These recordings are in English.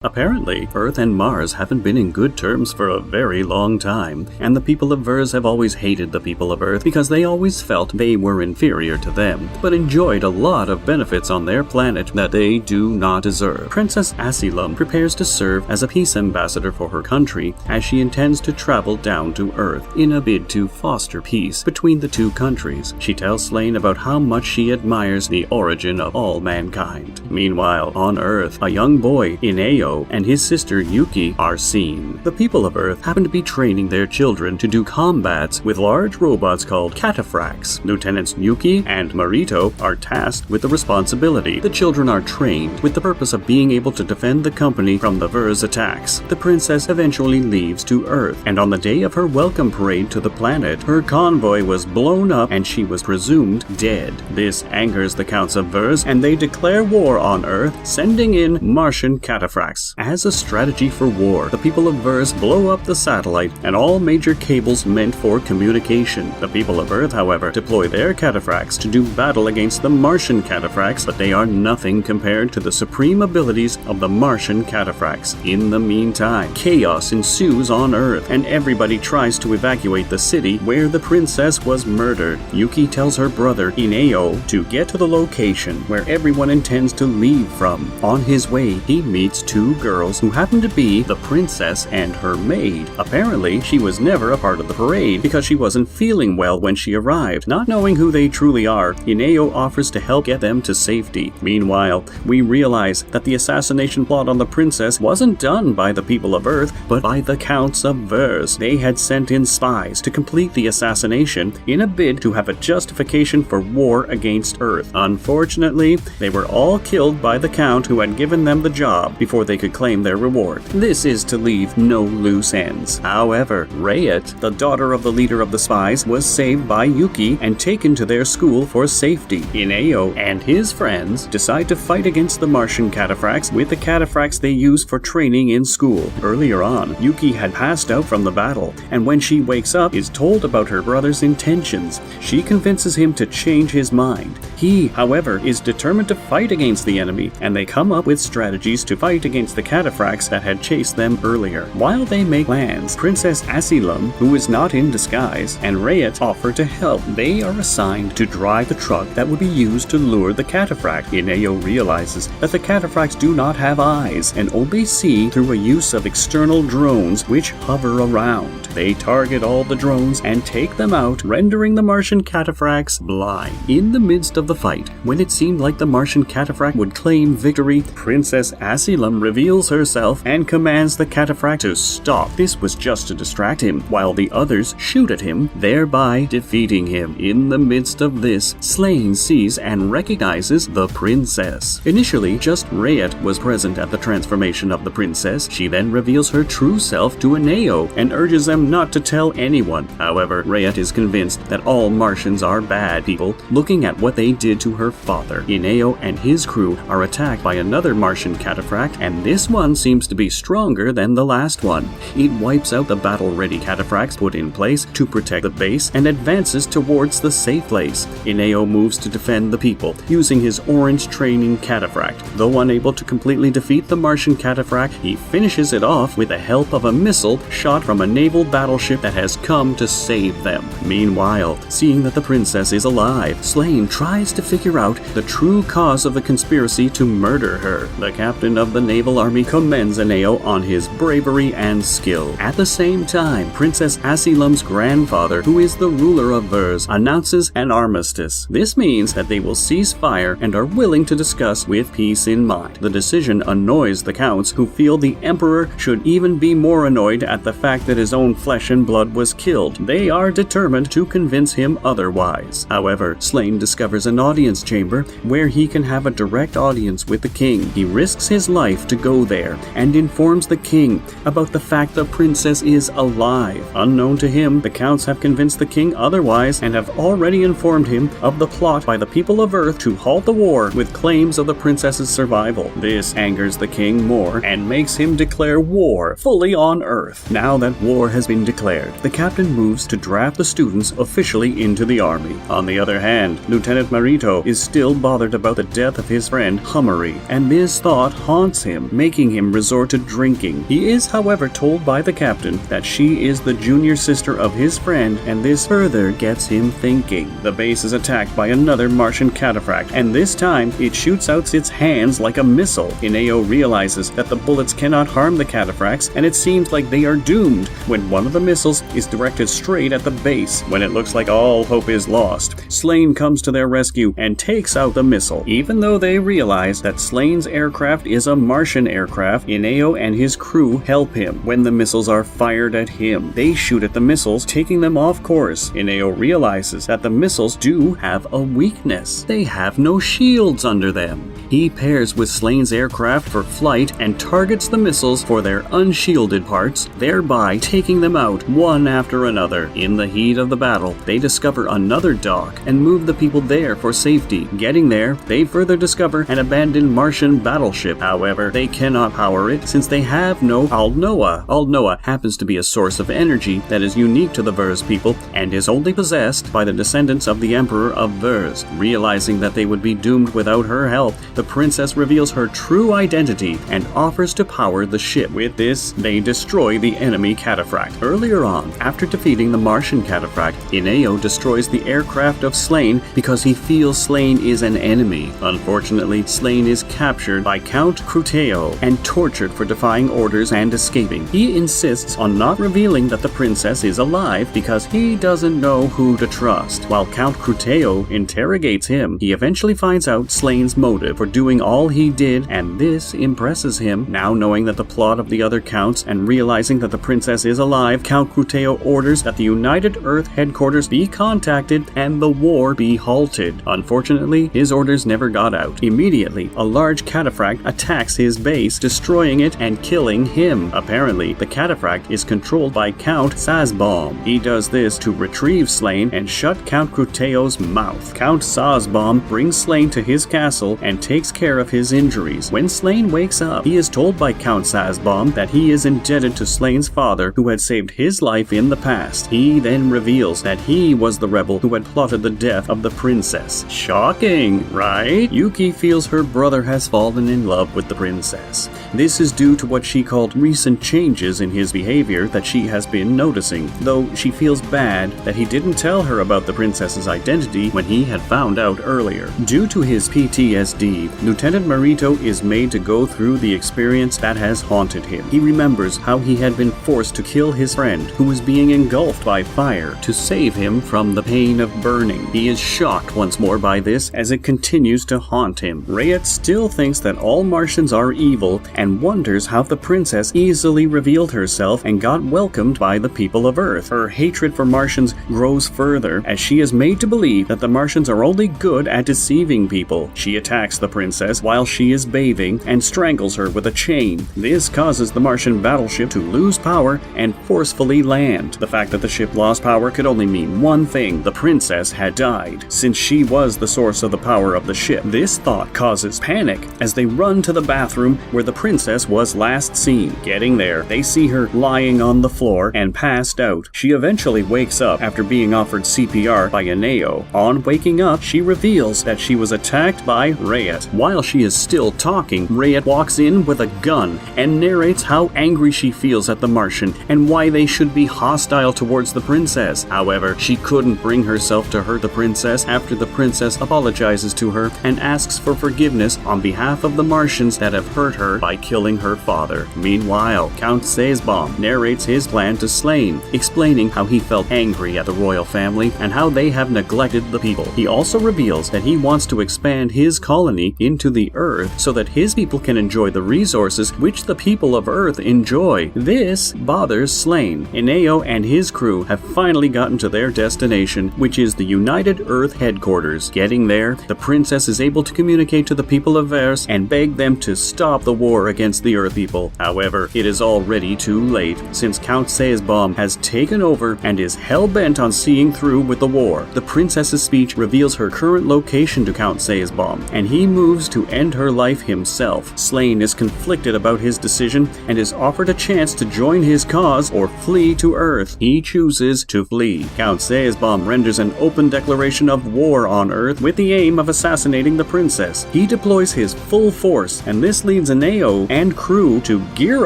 Apparently, Earth and Mars haven't been in good terms for a very long time, and the people of Verse have always hated the people of Earth because they always felt they were inferior to them, but enjoyed a lot of benefits on their planet that they do not deserve. Princess Asylum prepares to serve as a peace ambassador for her country as she intends to travel down to Earth in a bid to foster peace between the two countries. She tells Slane about how much she admires the origin of all mankind. Meanwhile, on Earth, a young boy, Ineo, and his sister Yuki are seen. The people of Earth happen to be training their children to do combats with large robots called cataphracts. Lieutenants Yuki and Marito are tasked with the responsibility. The children are trained with the purpose of being able to defend the company from the Verse attacks. The princess eventually leaves to Earth, and on the day of her welcome parade to the planet, her convoy was blown up and she was presumed dead. This angers the counts of Verse, and they declare war on Earth, sending in Martian cataphracts. As a strategy for war, the people of Verse blow up the satellite and all major cables meant for communication. The people of Earth, however, deploy their cataphracts to do battle against the Martian cataphracts, but they are nothing compared to the supreme abilities of the Martian cataphracts. In the meantime, chaos ensues on Earth, and everybody tries to evacuate the city where the princess was murdered. Yuki tells her brother, Ineo, to get to the location where everyone intends to leave from. On his way, he meets two girls who happen to be the princess and her maid. Apparently, she was never a part of the parade because she wasn't feeling well when she arrived. Not knowing who they truly are, Ineo offers to help get them to safety. Meanwhile, we realize that the assassination plot on the princess wasn't done by the people of Earth, but by the counts of Verse. They had sent in spies to complete the assassination in a bid to have a justification for war against Earth. Unfortunately, they were all killed by the count who had given them the job before they could claim their reward. This is to leave no loose ends. However, Rayet, the daughter of the leader of the spies, was saved by Yuki and taken to their school for safety. Ineo and his friends decide to fight against the Martian cataphracts with the cataphracts they use for training in school. Earlier on, Yuki had passed out from the battle, and when she wakes up, is told about her brother's intentions. She convinces him to change his mind. He, however, is determined to fight against the enemy, and they come up with strategies to fight against the cataphracts that had chased them earlier. While they make plans, Princess Asylum, who is not in disguise, and Rayet offer to help. They are assigned to drive the truck that would be used to lure the cataphract. Ineo realizes that the cataphracts do not have eyes and only see through a use of external drones which hover around. They target all the drones and take them out, rendering the Martian cataphracts blind. In the midst of the fight, when it seemed like the Martian cataphract would claim victory, Princess Asylum reveals herself and commands the cataphract to stop. This was just to distract him, while the others shoot at him, thereby defeating him. In the midst of this, Slane sees and recognizes the princess. Initially, just Rayet was present at the transformation of the princess. She then reveals her true self to Ineo and urges them not to tell anyone. However, Rayet is convinced that all Martians are bad people, looking at what they did to her father. Ineo and his crew are attacked by another Martian cataphract, and this one seems to be stronger than the last one. It wipes out the battle-ready cataphracts put in place to protect the base and advances towards the safe place. Ineo moves to defend the people, using his orange training cataphract. Though unable to completely defeat the Martian cataphract, he finishes it off with the help of a missile shot from a naval battleship that has come to save them. Meanwhile, seeing that the princess is alive, Slane tries to figure out the true cause of the conspiracy to murder her. The captain of the naval army commends Ineo on his bravery and skill. At the same time, Princess Asylum's grandfather, who is the ruler of Verse, announces an armistice. This means that they will cease fire and are willing to discuss with peace in mind. The decision annoys the counts, who feel the emperor should even be more annoyed at the fact that his own flesh and blood was killed. They are determined to convince him otherwise. However, Slane discovers an audience chamber where he can have a direct audience with the king. He risks his life to go there and informs the king about the fact the princess is alive. Unknown to him, the counts have convinced the king otherwise and have already informed him of the plot by the people of Earth to halt the war with claims of the princess's survival. This angers the king more and makes him declare war fully on Earth. Now that war has been declared, the captain moves to draft the students officially into the army. On the other hand, Lieutenant Marito is still bothered about the death of his friend Hummery, and this thought haunts him. him, making him resort to drinking. He is, however, told by the captain that she is the junior sister of his friend, and this further gets him thinking. The base is attacked by another Martian cataphract, and this time it shoots out its hands like a missile. Ineo realizes that the bullets cannot harm the cataphracts, and it seems like they are doomed when one of the missiles is directed straight at the base. When it looks like all hope is lost, Slane comes to their rescue and takes out the missile. Even though they realize that Slane's aircraft is a Martian aircraft, Ineo and his crew help him. When the missiles are fired at him, they shoot at the missiles, taking them off course. Ineo realizes that the missiles do have a weakness. They have no shields under them. He pairs with Slane's aircraft for flight and targets the missiles for their unshielded parts, thereby taking them out one after another. In the heat of the battle, they discover another dock and move the people there for safety. Getting there, they further discover an abandoned Martian battleship. However, they cannot power it since they have no Aldonoah. Aldonoah happens to be a source of energy that is unique to the Verse people and is only possessed by the descendants of the Emperor of Verse. Realizing that they would be doomed without her help, the princess reveals her true identity and offers to power the ship. With this, they destroy the enemy cataphract. Earlier on, after defeating the Martian cataphract, Ineo destroys the aircraft of Slane because he feels Slane is an enemy. Unfortunately, Slane is captured by Count Cruteo and tortured for defying orders and escaping. He insists on not revealing that the princess is alive because he doesn't know who to trust. While Count Cruteo interrogates him, he eventually finds out Slane's motive for doing all he did, and this impresses him. Now knowing that the plot of the other counts and realizing that the princess is alive, Count Cruteo orders that the United Earth headquarters be contacted and the war be halted. Unfortunately, his orders never got out. Immediately, a large cataphract attacks his base, destroying it and killing him. Apparently, the cataphract is controlled by Count Sazbaum. He does this to retrieve Slane and shut Count Cruteo's mouth. Count Sazbaum brings Slane to his castle and takes care of his injuries. When Slane wakes up, he is told by Count Sazbaum that he is indebted to Slane's father who had saved his life in the past. He then reveals that he was the rebel who had plotted the death of the princess. Shocking, right? Yuki feels her brother has fallen in love with the princess. This is due to what she called recent changes in his behavior that she has been noticing, though she feels bad that he didn't tell her about the princess's identity when he had found out earlier. Due to his PTSD, Lieutenant Marito is made to go through the experience that has haunted him. He remembers how he had been forced to kill his friend, who was being engulfed by fire, to save him from the pain of burning. He is shocked once more by this as it continues to haunt him. Rayet still thinks that all Martians are evil and wonders how the princess easily revealed herself and got welcomed by the people of Earth. Her hatred for Martians grows further as she is made to believe that the Martians are only good at deceiving people. She attacks the princess while she is bathing and strangles her with a chain. This causes the Martian battleship to lose power and forcefully land. The fact that the ship lost power could only mean one thing: the princess had died, since she was the source of the power of the ship. This thought causes panic as they run to the bathroom where the princess was last seen. Getting there, they see her lying on the floor and passed out. She eventually wakes up after being offered CPR by Ineo. On waking up, she reveals that she was attacked by Rayet. While she is still talking, Rayet walks in with a gun and narrates how angry she feels at the Martian and why they should be hostile towards the princess. However, she couldn't bring herself to hurt the princess after the princess apologizes to her and asks for forgiveness on behalf of the Martians that have hurt her by killing her father. Meanwhile, Count Sazbaum narrates his plan to Slane, explaining how he felt angry at the royal family and how they have neglected the people. He also reveals that he wants to expand his colony into the Earth so that his people can enjoy the resources which the people of Earth enjoy. This bothers Slane. Ineo and his crew have finally gotten to their destination, which is the United Earth headquarters. Getting there, the princess is able to communicate to the people of Verse and beg them to stop the war against the Earth people. However, it is already too late, since Count Sazbaum has taken over and is hell-bent on seeing through with the war. The princess's speech reveals her current location to Count Sazbaum, and he moves to end her life himself. Slane is conflicted about his decision and is offered a chance to join his cause or flee to Earth. He chooses to flee. Count Sazbaum renders an open declaration of war on Earth with the aim of assassinating the princess. He deploys his full force, and this leaves needs Aneo and crew to gear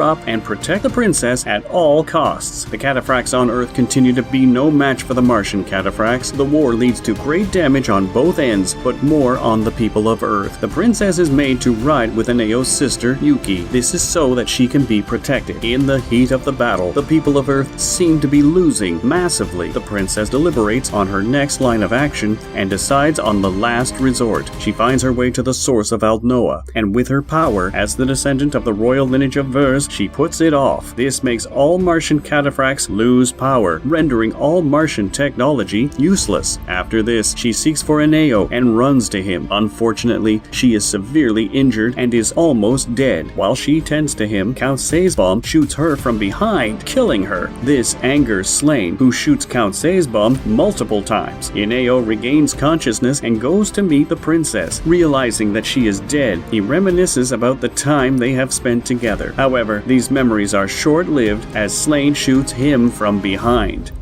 up and protect the princess at all costs. The cataphracts on Earth continue to be no match for the Martian cataphracts. The war leads to great damage on both ends, but more on the people of Earth. The princess is made to ride with Aneo's sister, Yuki. This is so that she can be protected. In the heat of the battle, the people of Earth seem to be losing massively. The princess deliberates on her next line of action and decides on the last resort. She finds her way to the source of Aldonoah, and with her power as the descendant of the royal lineage of Vers, she puts it off. This makes all Martian cataphracts lose power, rendering all Martian technology useless. After this, she seeks for Aneo and runs to him. Unfortunately, she is severely injured and is almost dead. While she tends to him, Count Seisbomb shoots her from behind, killing her. This angers Slain, who shoots Count Seisbomb multiple times. Aneo regains consciousness and goes to meet the princess. Realizing that she is dead, he reminisces about the time they have spent together. However, these memories are short-lived as Slain shoots him from behind.